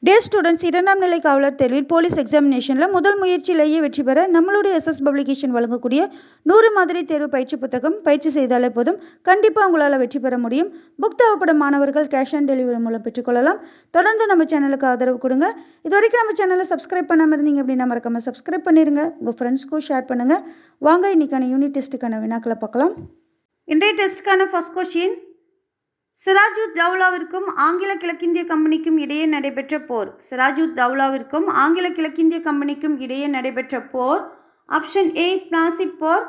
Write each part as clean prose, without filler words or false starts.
டே students இரண்டாம் நிலை காவலர் தேர்வில் போலீஸ் எக்ஸாமினேஷனில் முதல் முயற்சியிலேயே வெற்றி பெற நம்மளுடைய எஸ்எஸ் பப்ளிகேஷன் வழங்கக்கூடிய 100 மாதிரி தேர்வு பயிற்சி புத்தகம் பயிற்சி செய்தாலே போதும், கண்டிப்பாக உங்களால் வெற்றி பெற முடியும். புக் தேவைப்படும் மாணவர்கள் கேஷ் ஆன் டெலிவரி மூலம் பெற்றுக்கொள்ளலாம். தொடர்ந்து நம்ம சேனலுக்கு ஆதரவு கொடுங்க. இது வரைக்கும் நம்ம சேனலை சப்ஸ்கிரைப் பண்ணாமல் இருந்தீங்க அப்படின்னா மறக்காம சப்ஸ்கிரைப் பண்ணிடுங்க. உங்கள் ஃப்ரெண்ட்ஸ்க்கும் ஷேர் பண்ணுங்கள். வாங்க இன்னைக்கான யூனிட் டெஸ்ட்டுக்கான வினாக்களை பார்க்கலாம். இன்றைய டெஸ்ட்டுக்கான ஃபர்ஸ்ட் கொஸ்டின், சிராஜுத் தௌலாவிற்கும் ஆங்கில கிழக்கிந்திய கம்பெனிக்கும் இடையே நடைபெற்ற போர். சிராஜுத் தௌலாவிற்கும் ஆங்கில கிழக்கிந்திய கம்பெனிக்கும் இடையே நடைபெற்ற போர். ஆப்ஷன் ஏ பிளாசி போர்.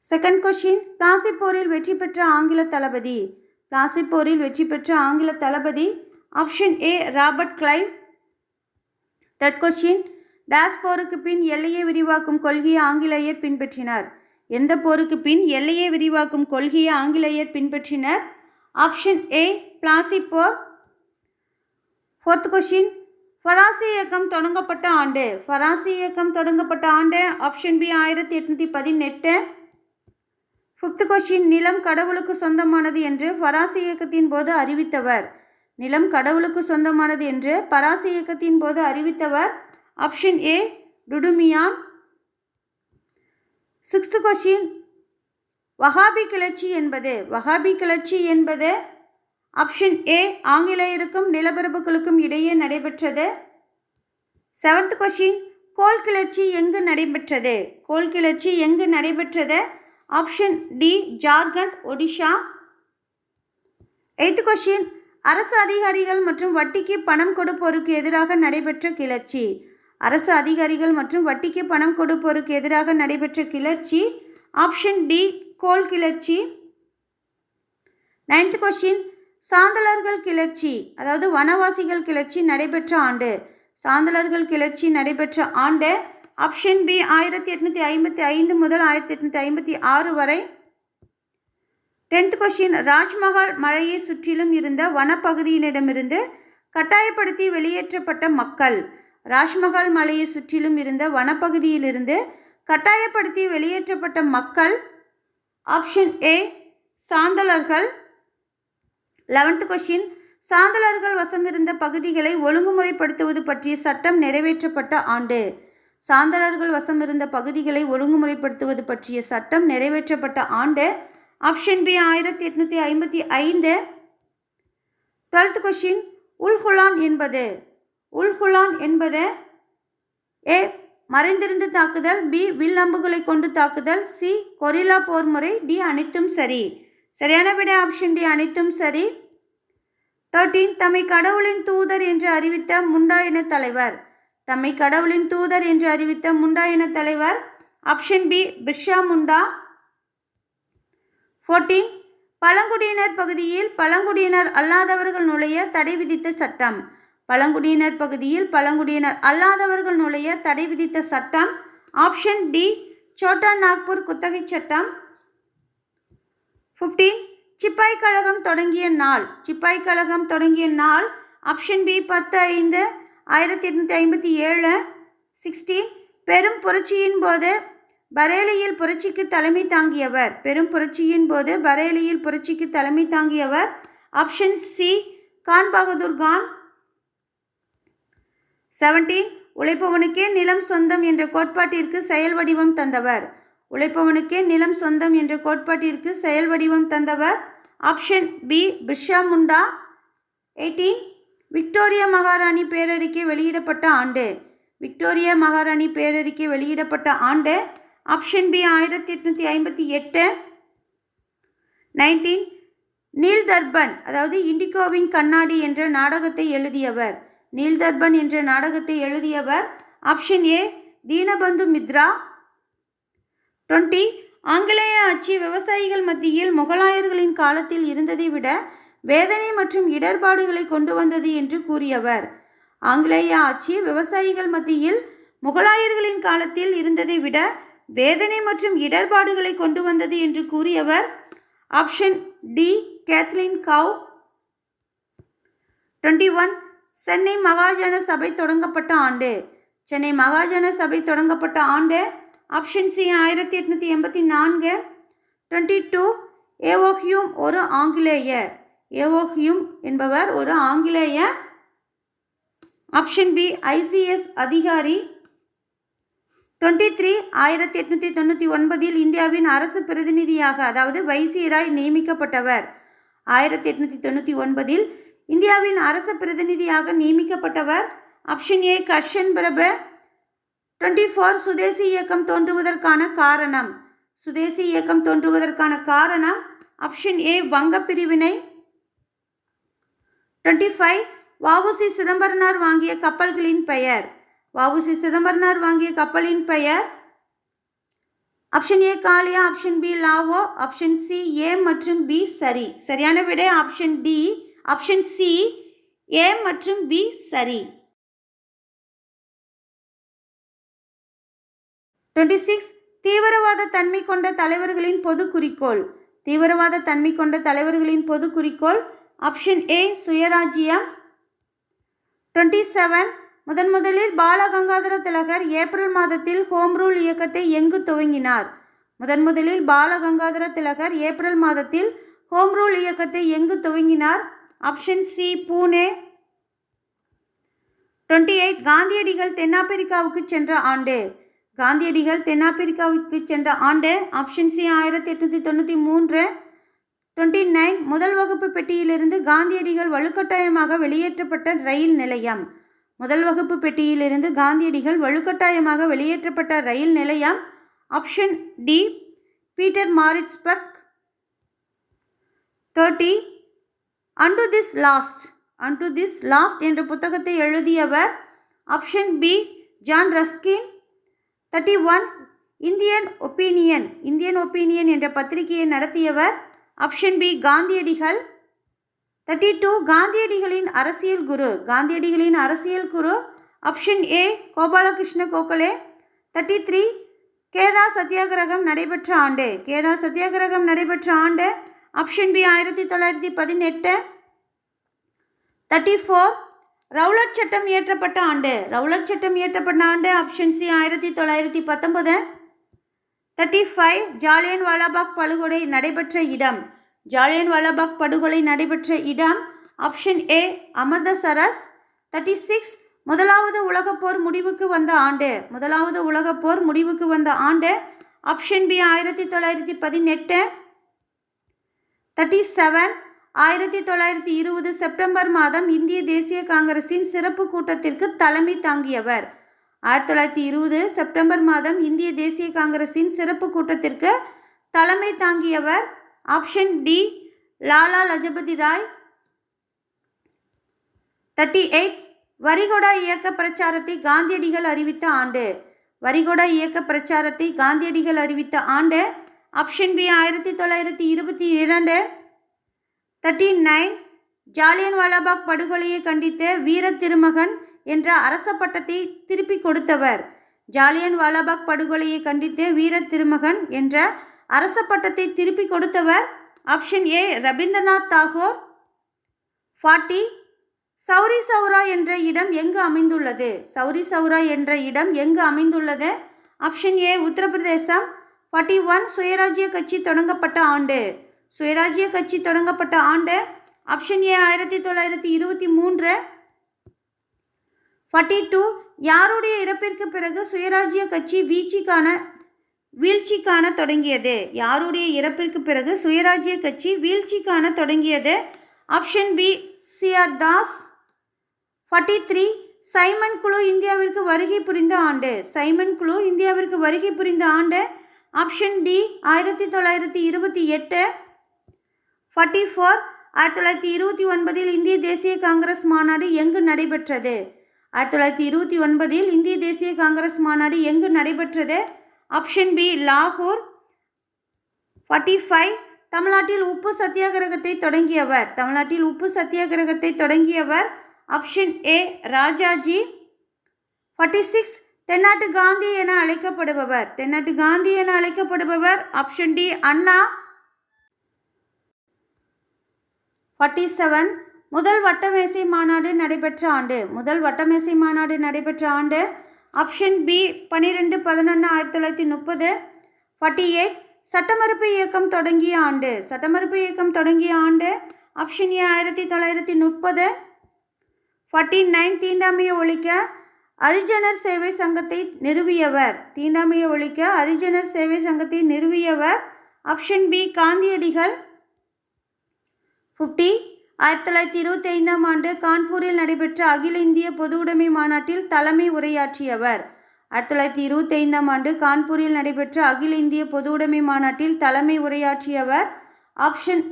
செகண்ட் கொஸ்டின், பிளாசி போரில் வெற்றி பெற்ற ஆங்கில தளபதி. பிளாசி போரில் வெற்றி பெற்ற ஆங்கில தளபதி. Option A Robert Clive. Third question, டேஸ் போருக்கு பின் எல்லையை விரிவாக்கும் கொள்கையை ஆங்கிலேயர் பின்பற்றினர். எந்த போருக்கு பின் எல்லையை விரிவாக்கும் கொள்கையை ஆங்கிலேயர் பின்பற்றினர்? ஆப்ஷன் ஏ பிளாசி போர். ஃபோர்த் கொஸ்டின், ஃபராசி இயக்கம் தொடங்கப்பட்ட ஆண்டு. ஃபராசி இயக்கம் தொடங்கப்பட்ட ஆண்டு. Option B 1818. ஃபிஃப்த் கொஸ்டின், நிலம் கடவுளுக்கு சொந்தமானது என்று ஃபராசி இயக்கத்தின் போது அறிவித்தவர். நிலம் கடவுளுக்கு சொந்தமானது என்று பராசி இயக்கத்தின் போது அறிவித்தவர். Option A Dudu Miyan. Sixth question, Wahhabi கிளர்ச்சி என்பது. வஹாபி கிளர்ச்சி என்பது ஆப்ஷன் ஏ ஆங்கிலேயருக்கும் நிலப்பிரபுக்களுக்கும் இடையே நடைபெற்றது. செவன்த் கொஸ்டின், கோல் கிளர்ச்சி எங்கு நடைபெற்றது? கோல் கிளர்ச்சி எங்கு நடைபெற்றது? Option D Jharkhand, Odisha. Eighth question, அரசு அதிகாரிகள் மற்றும் வட்டிக்கு பணம் கொடுப்போருக்கு எதிராக நடைபெற்ற கிளர்ச்சி. அரசு அதிகாரிகள் மற்றும் வட்டிக்கு பணம் கொடுப்போருக்கு எதிராக நடைபெற்ற கிளர்ச்சி. ஆப்ஷன் டி கோல் கிளர்ச்சி. நைன்த் கொஸ்டின், சாந்தலர்கள் கிளர்ச்சி அதாவது வனவாசிகள் கிளர்ச்சி நடைபெற்ற ஆண்டு. சாந்தலர்கள் கிளர்ச்சி நடைபெற்ற ஆண்டு. ஆப்ஷன் பி 1855 முதல் 1856 வரை. டென்த் கொஸ்டின், ராஜ்மஹால் மலையை சுற்றிலும் இருந்த வனப்பகுதியினரிடமிருந்து கட்டாயப்படுத்தி வெளியேற்றப்பட்ட மக்கள். ராஜ்மஹால் மலையை சுற்றிலும் இருந்த வனப்பகுதியிலிருந்து கட்டாயப்படுத்தி வெளியேற்றப்பட்ட மக்கள். Option A சாந்தலர்கள். 11th கொஸ்டின், சாந்தலர்கள் வசமிருந்த பகுதிகளை ஒழுங்குமுறைப்படுத்துவது பற்றிய சட்டம் நிறைவேற்றப்பட்ட ஆண்டு. சாந்தலர்கள் வசமிருந்த பகுதிகளை ஒழுங்குமுறைப்படுத்துவது பற்றிய சட்டம் நிறைவேற்றப்பட்ட ஆண்டு. Option B 1855. 12th question, Ulgulan என்பது. உல்குலான் என்பது ஏ மறைந்திருந்து தாக்குதல், பி வில் அம்புகளை கொண்டு தாக்குதல், சி கொரில்லா போர் முறை, டி அனைத்தும் சரி. சரியான விடை ஆப்ஷன் டி அனைத்தும் சரி. 13, தம்மை கடவுளின் தூதர் என்று அறிவித்த முண்டா இன தலைவர். தம்மை கடவுளின் தூதர் என்று அறிவித்த முண்டா இன தலைவர். Option B Birsa Munda. 14, பழங்குடியினர் பகுதியில் பழங்குடியினர் அல்லாதவர்கள் நுழைய தடை விதித்த சட்டம். பழங்குடியினர் பகுதியில் பழங்குடியினர் அல்லாதவர்கள் நுழைய தடை விதித்த சட்டம். ஆப்ஷன் டி சோட்டா நாக்பூர் குத்தகை சட்டம். 15, சிப்பாய் கழகம் தொடங்கிய நாள். சிப்பாய் கழகம் தொடங்கிய நாள். Option B 10/5/1857. 16, பெரும் புரட்சியின் போது பரேலியில் புரட்சிக்கு தலைமை தாங்கியவர். பெரும் புரட்சியின் போது பரேலியில் புரட்சிக்கு தலைமை தாங்கியவர். Option C Khan Bahadur Khan. 17, உழைப்பவனுக்கே நிலம் சொந்தம் என்ற கோட்பாட்டிற்கு செயல் வடிவம் தந்தவர். உழைப்பவனுக்கே நிலம் சொந்தம் என்ற கோட்பாட்டிற்கு செயல் வடிவம் தந்தவர். Option B Birsa Munda. 18, Victoria மகாராணி பேரறிக்கை வெளியிடப்பட்ட ஆண்டு. விக்டோரியா மகாராணி பேரறிக்கை வெளியிடப்பட்ட ஆண்டு. Option B 1858. 19, நீல்தர்பன் அதாவது இண்டிகோவின் கண்ணாடி என்ற நாடகத்தை எழுதியவர். நீல்தர்பன் என்ற நாடகத்தை எழுதியவர். Option A Dinabandhu Mitra. 20, ஆங்கிலேய ஆட்சி விவசாயிகள் மத்தியில் முகலாயர்களின் காலத்தில் இருந்ததை விட வேதனை மற்றும் இடர்பாடுகளை கொண்டு வந்தது என்று கூறியவர். ஆங்கிலேய ஆட்சி விவசாயிகள் மத்தியில் முகலாயர்களின் காலத்தில் இருந்ததை விட வேதனை மற்றும் இடர்பாடுகளை கொண்டு வந்தது என்று கூறியவர். ஆப்ஷன் டி கேத்லின் கவ். 21, சென்னை மகாஜன சபை தொடங்கப்பட்ட ஆண்டு. சென்னை மகாஜன சபை தொடங்கப்பட்ட ஆண்டு. Option C 1884. 22, ஏவோ ஹியூம் ஒரு ஆங்கிலேயர். ஏவோ ஹியூம் என்பவர் ஒரு ஆங்கிலேயர். ஆப்ஷன் பி ஐசிஎஸ் அதிகாரி. 23 1899 இந்தியாவின் அரசு பிரதிநிதியாக அதாவது வைசிராய் நியமிக்கப்பட்டவர். 1899 இந்தியாவின் அரசு பிரதிநிதியாக நியமிக்கப்பட்டவர். ஆப்ஷன் ஏ கர்ஷன் பிரபு. 24 சுதேசி இயக்கம் தோன்றுவதற்கான காரணம். சுதேசி இயக்கம் தோன்றுவதற்கான காரணம் ஆப்ஷன் ஏ வங்க பிரிவினை. 25 வ.உ.சி. சிதம்பரனார் வாங்கிய கப்பல்களின் பெயர். வ.உ.சி. சிதம்பரனார் வாங்கிய கப்பலின் பெயர் option A Gallia, option B Lawoe, option C A மற்றும் பி சரி. சரியான விடை option D, option C A மற்றும் பி சரி. 26 தீவிரவாத தன்மை கொண்ட தலைவர்களின் பொது குறிக்கோள். தீவிரவாத தன்மை கொண்ட தலைவர்களின் பொது குறிக்கோள் ஆப்ஷன் ஏ சுயராஜ்யம். 27 முதலில் பாலகங்காதர திலகர் ஏப்ரல் மாதத்தில் ஹோம் ரூல் இயக்கத்தை எங்கு துவங்கினார். முதலில் பாலகங்காதர திலகர் ஏப்ரல் மாதத்தில் ஹோம் ரூல் இயக்கத்தை எங்கு துவங்கினார். Option C Pune. 28 காந்தியடிகள் தென்னாப்பிரிக்காவுக்கு சென்ற ஆண்டு. காந்தியடிகள் தென்னாப்பிரிக்காவுக்கு சென்ற ஆண்டு ஆப்ஷன் சி 1893. 29 முதல் வகுப்பு பெட்டியிலிருந்து காந்தியடிகள் வலுக்கட்டாயமாக வெளியேற்றப்பட்ட ரயில் நிலையம். முதல் வகுப்பு பெட்டியிலிருந்து காந்தியடிகள் வலுக்கட்டாயமாக வெளியேற்றப்பட்ட ரயில் நிலையம் option D Pietermaritzburg. 30 unto this last என்ற புத்தகத்தை எழுதியவர் option B John Ruskin. 31 Indian opinion என்ற பத்திரிகையை நடத்தியவர் ஆப்ஷன் பி காந்தியடிகள். 32 காந்தியடிகளின் அரசியல் குரு ஆப்ஷன் ஏ கோபாலகிருஷ்ண கோகலே. 33 கேதா சத்தியாகிரகம் நடைபெற்ற ஆண்டு ஆப்ஷன் பி 1918. 34 ரவுலட் சட்டம் இயற்றப்பட்ட ஆண்டு ஆப்ஷன் சி 1919. 35 ஜாலியன் வாலாபாக் படுகொலை நடைபெற்ற இடம் ஆப்ஷன் ஏ அமிர்தசரஸ். 36 முதலாவது உலகப்போர் முடிவுக்கு வந்த ஆண்டு ஆப்ஷன் பி 1918. 37 1920 செப்டம்பர் மாதம் இந்திய தேசிய காங்கிரசின் சிறப்பு கூட்டத்திற்கு தலைமை தாங்கியவர். 1920 செப்டம்பர் மாதம் இந்திய தேசிய காங்கிரசின் சிறப்பு கூட்டத்திற்கு தலைமை தாங்கியவர் ஆப்ஷன் டி லாலா லஜபதி ராய். 38 வரிகொடா இயக்க பிரச்சாரத்தை காந்தியடிகள் அறிவித்த ஆண்டு ஆப்ஷன் பி 1922. 39 ஜாலியன் வாலாபாக் படுகொலையை கண்டித்து வீர திருமகன் என்ற அரச பட்டத்தை திருப்பிக் கொடுத்தவர். ஜாலியன் வாலாபாக் படுகொலையை கண்டித்து வீர திருமகன் என்ற அரச பட்டத்தை திருப்பிக் கொடுத்தவர் ஆப்ஷன் ஏ ரவீந்திரநாத் தாகூர். 40 சௌரி சௌரா என்ற இடம் எங்கு அமைந்துள்ளது. Option A Uttar Pradesh. 41 சுயராஜ்ய கட்சி தொடங்கப்பட்ட ஆண்டு ஆப்ஷன் ஏ 1923. 42 யாருடைய இறப்பிற்கு பிறகு சுயராஜ்ய கட்சி வீழ்ச்சி காண தொடங்கியது. Option B C R. Das. 43 Simon குழு இந்தியாவிற்கு வருகை புரிந்த ஆண்டு ஆப்ஷன் டி 1928. 44 1929 இந்திய தேசிய காங்கிரஸ் மாநாடு எங்கு நடைபெற்றது. 1929 இந்திய தேசிய காங்கிரஸ் மாநாடு எங்கு நடைபெற்றது. ஆப்ஷன் பி லாகூர். 45 தமிழ்நாட்டில் உப்பு சத்தியாகிரகத்தை தொடங்கியவர் ஆப்ஷன் ஏ ராஜாஜி. 46 தென்னாட்டு காந்தி என அழைக்கப்படுபவர் ஆப்ஷன் டி அண்ணா. 47 முதல் வட்டமேசை மாநாடு நடைபெற்ற ஆண்டு ஆப்ஷன் பி 12/11/1930. 48 சட்டமறுப்பு இயக்கம் தொடங்கிய ஆண்டு ஆப்ஷன் ஏ 1930. 49 தீண்டாமையை ஒழிக்க ஹரிஜனர் சேவை சங்கத்தை நிறுவியவர். தீண்டாமையை ஒழிக்க ஹரிஜனர் சேவை சங்கத்தை நிறுவியவர். ஆப்ஷன் பி காந்தியடிகள். 50 1925ஆம் ஆண்டு கான்பூரில் நடைபெற்ற அகில இந்திய பொது உடைமை மாநாட்டில் தலைமை உரையாற்றியவர். 1925ஆம் ஆண்டு கான்பூரில் நடைபெற்ற அகில இந்திய பொது உடைமை மாநாட்டில் தலைமை உரையாற்றியவர். Option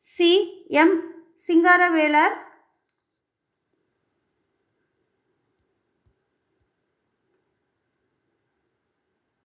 C M Singaravelar.